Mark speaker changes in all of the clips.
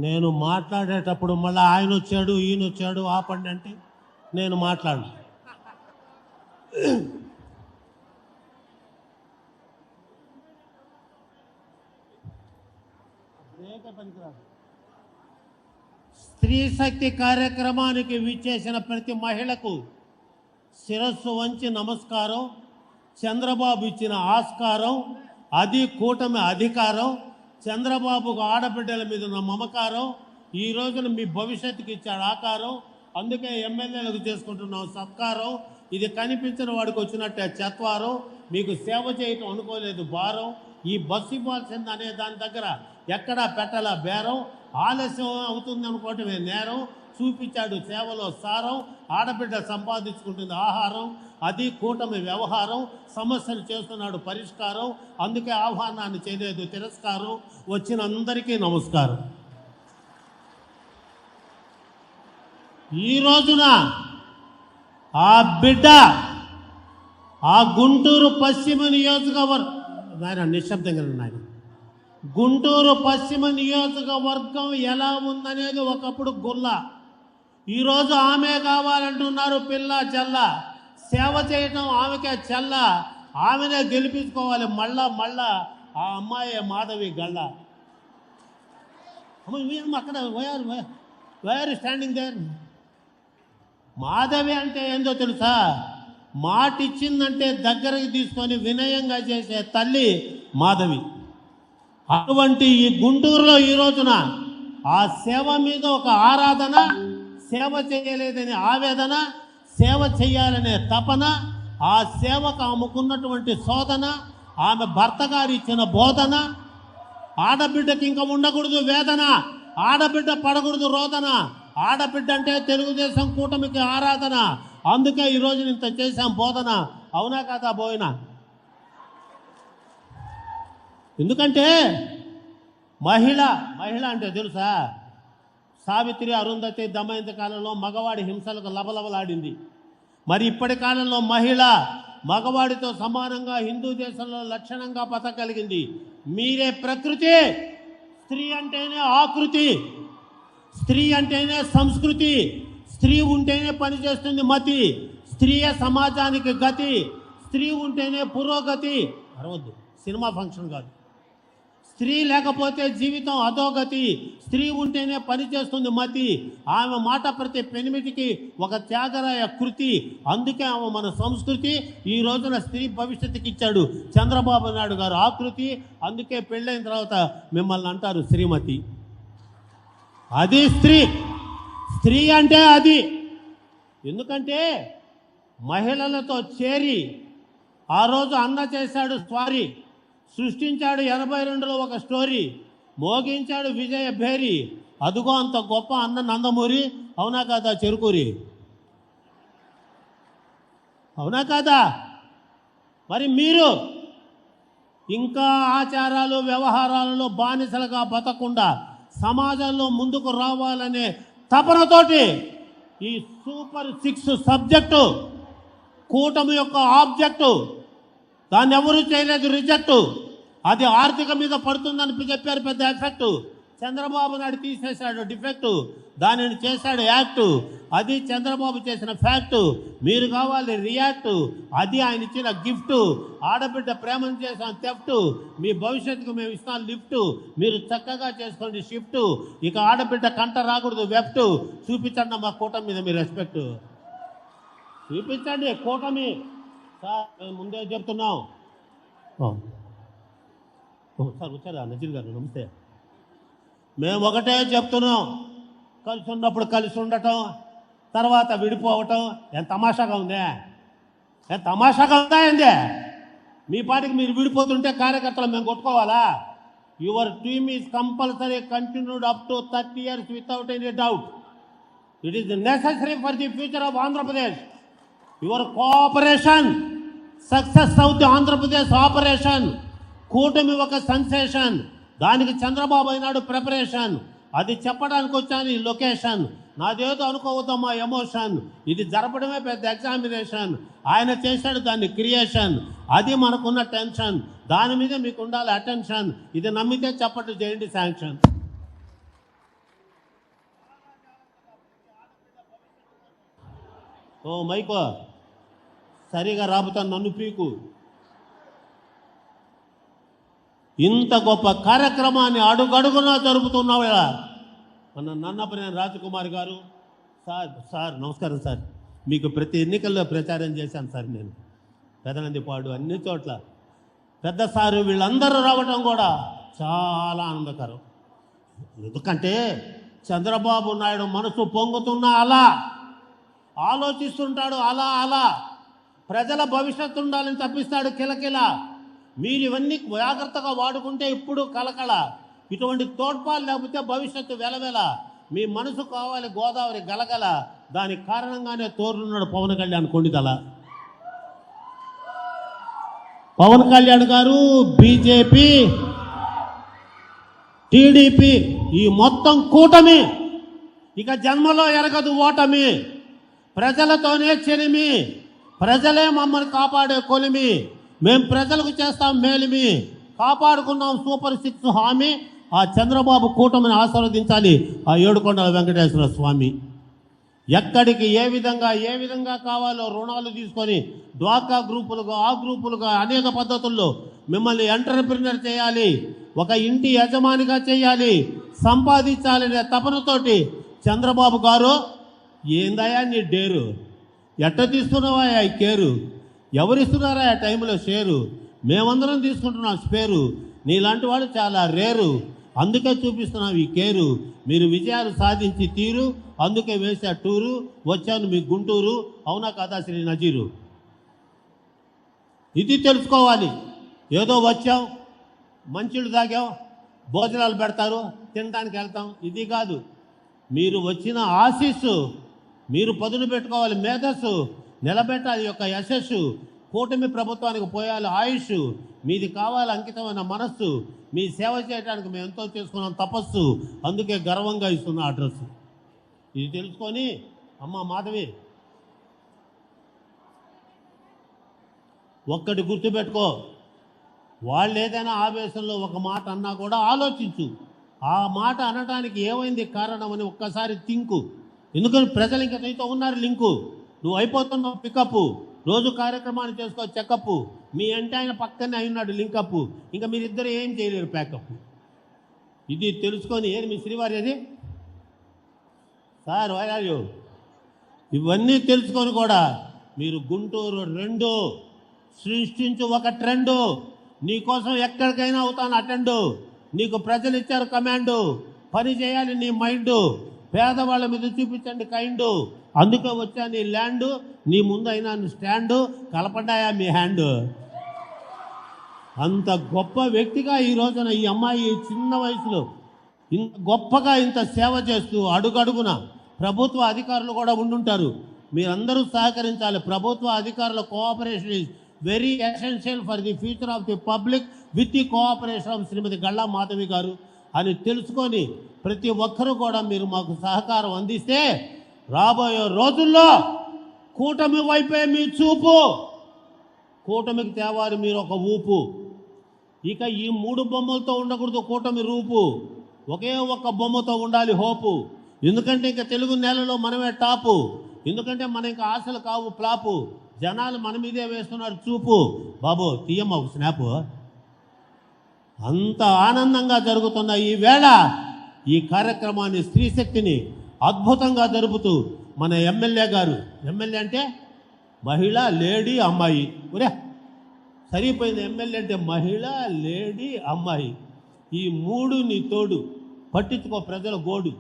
Speaker 1: నేను మాట్లాడేటప్పుడు మళ్ళీ ఆయన వచ్చాడు ఈయన వచ్చాడు ఆపండి అంటే నేను మాట్లాడను. స్త్రీ శక్తి కార్యక్రమానికి విచ్చేసిన ప్రతి మహిళకు శిరస్సు వంచి నమస్కారం. చంద్రబాబు ఇచ్చిన ఆస్కారం, అది కూటమి అధికారం. చంద్రబాబుకు ఆడబిడ్డల మీద ఉన్న మమకారం, ఈ రోజున మీ భవిష్యత్తుకి ఇచ్చాడు ఆకారం. అందుకే ఎమ్మెల్యేలకు చేసుకుంటున్నాం సత్కారం. ఇది కనిపించిన వాడికి వచ్చినట్టే చత్వారం. మీకు సేవ చేయటం అనుకోలేదు భారం. ఈ బస్సు ఇవ్వాల్సింది అనే దాని దగ్గర ఎక్కడా పెట్టాల బేరం. ఆలస్యం అవుతుంది అనుకోవటమే నేరం. చూపించాడు సేవలో సారం. ఆడబిడ్డ సంపాదించుకుంటుంది ఆహారం, అది కూటమి వ్యవహారం. సమస్యలు చేస్తున్నాడు పరిష్కారం. అందుకే ఆహ్వానాన్ని చేయలేదు తిరస్కారం. వచ్చిన అందరికీ నమస్కారం. ఈ రోజున ఆ బిడ్డ ఆ గుంటూరు పశ్చిమ నియోజకవర్గం నిశ్శబ్దంగా నాయన గుంటూరు పశ్చిమ నియోజకవర్గం ఎలా ఉందనేది ఒకప్పుడు గుల్ల. ఈరోజు ఆమె కావాలంటున్నారు పిల్ల చల్ల. సేవ చేయటం ఆమెకే చల్ల. ఆమెనే గెలిపించుకోవాలి మళ్ళా ఆ అమ్మాయి మాధవి గళ్ళ. అక్కడ వైఆర్ స్టాండింగ్ దేర్. మాధవి అంటే ఏందో తెలుసా? మాట ఇచ్చిందంటే దగ్గరకు తీసుకొని వినయంగా చేసే తల్లి మాధవి. అటువంటి ఈ గుంటూరులో ఈ రోజున ఆ సేవ మీద ఒక ఆరాధన, సేవ చేయలేదనే ఆవేదన, సేవ చేయాలనే తపన, ఆ సేవకు ఆమెకున్నటువంటి శోధన, ఆమె భర్త గారు ఇచ్చిన బోధన. ఆడబిడ్డకి ఇంకా ఉండకూడదు వేదన, ఆడబిడ్డ పడకూడదు రోదన. ఆడబిడ్డ అంటే తెలుగుదేశం కూటమికి ఆరాధన. అందుకే ఈరోజు ఇంత చేశాం బోధన. అవునా కదా బోయినా? ఎందుకంటే మహిళ అంటే తెలుసా? సావిత్రి, అరుంధతి, దమయంతి కాలంలో మగవాడి హింసలకు లబలబలాడింది. మరి ఇప్పటి కాలంలో మహిళ మగవాడితో సమానంగా హిందూ దేశంలో లక్షణంగా బతకగలిగింది. మీరే ప్రకృతి. స్త్రీ అంటేనే ఆకృతి, స్త్రీ అంటేనే సంస్కృతి, స్త్రీ ఉంటేనే పనిచేస్తుంది మతి, స్త్రీయే సమాజానికి గతి, స్త్రీ ఉంటేనే పురోగతి. అరవద్దు, సినిమా ఫంక్షన్ కాదు. స్త్రీ లేకపోతే జీవితం అధోగతి, స్త్రీ ఉంటేనే పనిచేస్తుంది మతి. ఆమె మాట ప్రతి పెనిమిటికి ఒక త్యాగరాయ కృతి. అందుకే ఆమె మన సంస్కృతి. ఈ రోజున స్త్రీ భవిష్యత్తుకి ఇచ్చాడు చంద్రబాబు నాయుడు గారు ఆకృతి. అందుకే పెళ్ళైన తర్వాత మిమ్మల్ని అంటారు శ్రీమతి. అది స్త్రీ. స్త్రీ అంటే అది. ఎందుకంటే మహిళలతో చేరి ఆ రోజు అన్న చేశాడు స్వారీ, సృష్టించాడు 82లో ఒక స్టోరీ, మోగించాడు విజయ భేరి. అదుగో అంత గొప్ప అన్న నందమూరి. అవునా కాదా చెరుకూరి? అవునా కాదా? మరి మీరు ఇంకా ఆచారాలు వ్యవహారాలలో బానిసలుగా బతకుండా సమాజంలో ముందుకు రావాలనే తపనతోటి ఈ సూపర్ 6 సబ్జెక్టు కూటమి యొక్క ఆబ్జెక్టు. దాన్ని ఎవరు చేయలేదు రిజెక్టు. అది ఆర్థిక మీద పడుతుందని చెప్పారు పెద్ద ఎఫెక్టు. చంద్రబాబు నాయుడు తీసేశాడు డిఫెక్టు, దానిని చేశాడు యాక్టు. అది చంద్రబాబు చేసిన ఫ్యాక్టు. మీరు కావాలి రియాక్టు. అది ఆయన ఇచ్చిన గిఫ్టు. ఆడబిడ్డ ప్రేమను చేసాం థెఫ్టు. మీ భవిష్యత్తుకు మేము ఇస్తాం లిఫ్టు. మీరు చక్కగా చేసుకోండి షిఫ్టు. ఇక ఆడబిడ్డ కంట రాకూడదు వెఫ్టు. చూపించండి మా కూటమి మీద మీ రెస్పెక్ట్. చూపించండి కూటమి. సార్ మేము ముందే చెప్తున్నాం. సార్ వచ్చారా నజీర్ గారు? నమస్తే. మేము ఒకటే చెప్తున్నాం, కలిసి ఉన్నప్పుడు కలిసి ఉండటం, తర్వాత విడిపోవటం ఎంత తమాషాగా ఉందే? ఎంత తమాషాగా ఉందా ఏందే? మీ పాటికి మీరు విడిపోతుంటే కార్యకర్తలు మేము కొట్టుకోవాలా? Your team is compulsory continued up to 30 years without any doubt. It is necessary for the future of Andhra Pradesh. Your cooperation success of the Andhra Pradesh operation. కూటమి ఒక సెన్సేషన్, దానికి చంద్రబాబు అయినాడు ప్రిపరేషన్. అది చెప్పడానికి వచ్చాను ఈ లొకేషన్. నాదేదో అనుకోవద్దమ్మా ఎమోషన్. ఇది జరపడమే పెద్ద ఎగ్జామినేషన్. ఆయన చేశాడు దాన్ని క్రియేషన్. అది మనకున్న టెన్షన్. దాని మీద మీకు ఉండాలి అటెన్షన్. ఇది నమ్మితే చప్పట్లు చేయండి శాంక్షన్. ఓ మైకో సరిగా రాబోతాను, నన్ను పీకు. ఇంత గొప్ప కార్యక్రమాన్ని అడుగడుగునా జరుపుతున్నావు. మన నన్నపనేని రాజకుమార్ గారు సార్ నమస్కారం సార్. మీకు ప్రతి ఎన్నికల్లో ప్రచారం చేశాను సార్ నేను, పెదనందిపాడు అన్ని చోట్ల. పెద్ద సారు వీళ్ళందరూ రావటం కూడా చాలా ఆనందకరం. ఎందుకంటే చంద్రబాబు నాయుడు మనసు పొంగుతున్నా అలా ఆలోచిస్తుంటాడు, అలా ప్రజల భవిష్యత్తు ఉండాలని తప్పిస్తాడు కిలకిల. మీరు ఇవన్నీ జాగ్రత్తగా వాడుకుంటే ఇప్పుడు కలకల, ఇటువంటి తోడ్పాలు లేకపోతే భవిష్యత్తు వెలవెల. మీ మనసు కావాలి గోదావరి గలగల. దానికి కారణంగానే తోరున్నాడు పవన్ కళ్యాణ్ కొండిదల. పవన్ కళ్యాణ్ గారు, బీజేపీ, టీడీపీ ఈ మొత్తం కూటమి ఇక జన్మలో ఎరగదు ఓటమి. ప్రజలతోనే చెలిమి, ప్రజలే మమ్మల్ని కాపాడే కొలిమి. మేం ప్రజలకు చేస్తాం మేలిమి, కాపాడుకున్నాం సూపర్ 6 హామీ. ఆ చంద్రబాబు కూటమిని ఆశీర్వదించాలి ఆ ఏడుకొండల వెంకటేశ్వర స్వామి. ఎక్కడికి ఏ విధంగా కావాలో రుణాలు తీసుకొని డ్వాక్రా గ్రూపులుగా ఆ గ్రూపులుగా అనేక పద్ధతుల్లో మిమ్మల్ని ఎంటర్‌ప్రెన్యూర్ చేయాలి, ఒక ఇంటి యజమానిగా చేయాలి, సంపాదించాలనే తపనతోటి చంద్రబాబు గారు ఏందయ్యా నీ డేరు, ఎట్ట తీస్తున్నావా ఈ కేరు, ఎవరిస్తున్నారా ఆ టైంలో షేరు, మేమందరం తీసుకుంటున్నాం స్పేరు, నీలాంటి వాడు చాలా రేరు, అందుకే చూపిస్తున్నాం ఈ కేరు, మీరు విజయాలు సాధించి తీరు, అందుకే వేసా టూరు, వచ్చాను మీ గుంటూరు, అవునా కదా శ్రీ నజీరు. ఇది తెలుసుకోవాలి. ఏదో వచ్చాం, మంచిళ్ళు తాగాం, భోజనాలు పెడతారు, తినడానికి వెళ్తాం, ఇది కాదు. మీరు వచ్చిన ఆశీస్సు మీరు పదును పెట్టుకోవాలి, మేధస్సు నిలబెట్టాలి, యొక్క యశస్సు. కూటమి ప్రభుత్వానికి పోయాలి ఆయుష్, మీది కావాలి అంకితమైన మనస్సు. మీ సేవ చేయడానికి మేము ఎంతో చేసుకున్నాం తపస్సు, అందుకే గర్వంగా ఇస్తున్న అడ్రస్. ఇది తెలుసుకొని అమ్మ మాధవి ఒక్కటి గుర్తుపెట్టుకో, వాళ్ళు ఏదైనా ఆవేశంలో ఒక మాట అన్నా కూడా ఆలోచించు, ఆ మాట అనడానికి ఏమైంది కారణమని ఒక్కసారి థింకు. ఎందుకని ప్రజలు ఇంకా నీతో ఉన్నారు లింకు, నువ్వు అయిపోతున్నావు పికప్, రోజు కార్యక్రమాన్ని చేసుకో చెకప్, మీ అంటే ఆయన పక్కనే అయినాడు లింకప్, ఇంకా మీరిద్దరు ఏం చేయలేరు ప్యాకప్. ఇది తెలుసుకొని ఏది మీ శ్రీవారి అది సార్ వైరాలు ఇవన్నీ తెలుసుకొని కూడా మీరు గుంటూరు 2 సృష్టించు ఒక ట్రెండు, నీకోసం ఎక్కడికైనా అవుతాను అటెండు, నీకు ప్రజలు ఇచ్చారు కమాండు, పని చేయాలి నీ మైండు, పేదవాళ్ళ మీద చూపించండి కైండు, అందుకే వచ్చా నీ ల్యాండు, నీ ముందు అయినా స్టాండు, కలపడ్డాయా మీ హ్యాండు. అంత గొప్ప వ్యక్తిగా ఈ రోజున ఈ అమ్మాయి చిన్న వయసులో ఇంత గొప్పగా ఇంత సేవ చేస్తూ అడుగడుగున ప్రభుత్వ అధికారులు కూడా ఉండుంటారు, మీరందరూ సహకరించాలి. ప్రభుత్వ అధికారుల cooperation is very essential for the future of the public with the cooperation of Shrimati Galla Madhavi garu అని తెలుసుకొని ప్రతి ఒక్కరూ కూడా మీరు మాకు సహకారం అందిస్తే రాబోయే రోజుల్లో కూటమి వైపే మీ చూపు, కూటమికి తేవాలి మీరు ఒక ఊపు. ఇక ఈ 3 బొమ్మలతో ఉండకూడదు కూటమి రూపు, ఒకే ఒక్క బొమ్మతో ఉండాలి హోపు. ఎందుకంటే ఇంకా తెలుగు నేలలో మనమే టాపు, ఎందుకంటే మన ఇంకా ఆశలు కావు ఫ్లాపు, జనాలు మన మీదే వేస్తున్నారు చూపు. బాబు తీయమ్మ ఒక స్నాపు. అంత ఆనందంగా జరుగుతున్న ఈ వేళ ఈ కార్యక్రమాన్ని స్త్రీశక్తిని అద్భుతంగా జరుపుతూ మన ఎమ్మెల్యే గారు, ఎమ్మెల్యే అంటే మహిళ లేడీ అమ్మాయి, ఒరే సరిపోయింది, ఎమ్మెల్యే అంటే మహిళ లేడీ అమ్మాయి, ఈ 3 నీ తోడు, పట్టించుకో ప్రజల గోడు,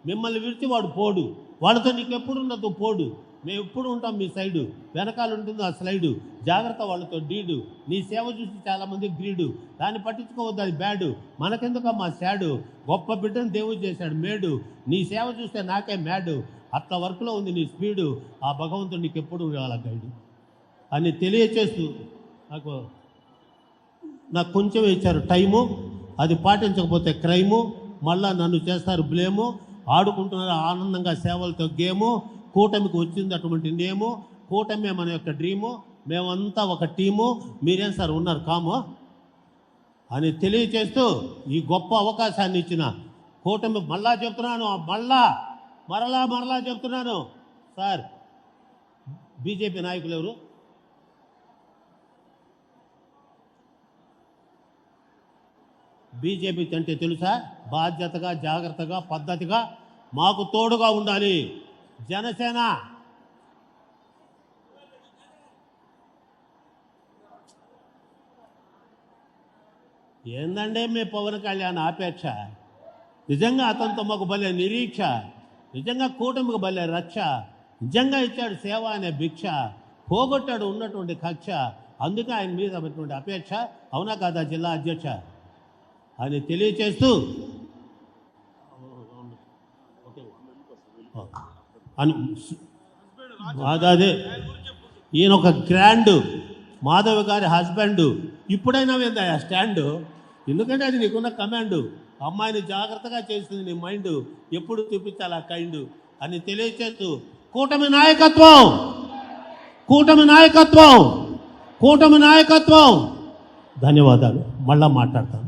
Speaker 1: మిమ్మల్ని విడిచి వాడు పోడు, వాళ్ళతో నీకు ఎప్పుడు ఉన్నదో పోడు, మేము ఎప్పుడు ఉంటాం మీ సైడు, వెనకాల ఉంటుంది ఆ స్లైడు, జాగ్రత్త వాళ్ళతో డీడు, నీ సేవ చూసి చాలామంది గ్రీడు, దాన్ని పట్టించుకోవద్దు అది బ్యాడు, మనకెందుకమ్మా శాడు, గొప్ప బిడ్డను దేవుడు చేశాడు మేడు, నీ సేవ చూస్తే నాకే మ్యాడు, అట్లా వర్క్లో ఉంది నీ స్పీడు, ఆ భగవంతుడు నీకు ఎప్పుడు వాళ్ళ గైడు అని తెలియచేస్తూ నాకు కొంచెం ఇచ్చారు టైము, అది పాటించకపోతే క్రైము, మళ్ళా నన్ను చేస్తారు బ్లేము, ఆడుకుంటున్నారు ఆనందంగా సేవలతో గేము, కూటమికి వచ్చింది అటువంటి నేము, కూటమే మన యొక్క డ్రీము, మేమంతా ఒక టీము, మీరేం సార్ ఉన్నారు కాము అని తెలియచేస్తూ ఈ గొప్ప అవకాశాన్ని ఇచ్చిన కూటమి మరలా చెప్తున్నాను, మరలా చెప్తున్నాను సార్, బీజేపీ నాయకులు ఎవరు? బీజేపీ అంటే తెలుసా? బాధ్యతగా, జాగ్రత్తగా, పద్ధతిగా మాకు తోడుగా ఉండాలి. జనసేన ఏందంటే మీ పవన్ కళ్యాణ్ ఆపేక్ష, నిజంగా అతనితో మాకు భలే నిరీక్ష, నిజంగా కూటమికి భలే రక్ష, నిజంగా ఇచ్చాడు సేవ అనే భిక్ష, పోగొట్టాడు ఉన్నటువంటి కక్ష, అందుకే ఆయన మీద ఉన్నటువంటి అపేక్ష. అవునా కాదా జిల్లా అధ్యక్ష అని తెలియచేస్తూ అదే ఈయన ఒక గ్రాండ్ మాధవ్ గారి హస్బెండ్. ఇప్పుడైనా ఏందా స్టాండు? ఎందుకంటే అది నీకున్న కమాండు. అమ్మాయిని జాగ్రత్తగా చేస్తుంది నీ మైండ్, ఎప్పుడు చూపించాలా కైండు అని తెలియచేస్తూ కూటమి నాయకత్వం, కూటమి నాయకత్వం, కూటమి నాయకత్వం. ధన్యవాదాలు. మళ్ళా మాట్లాడతాను.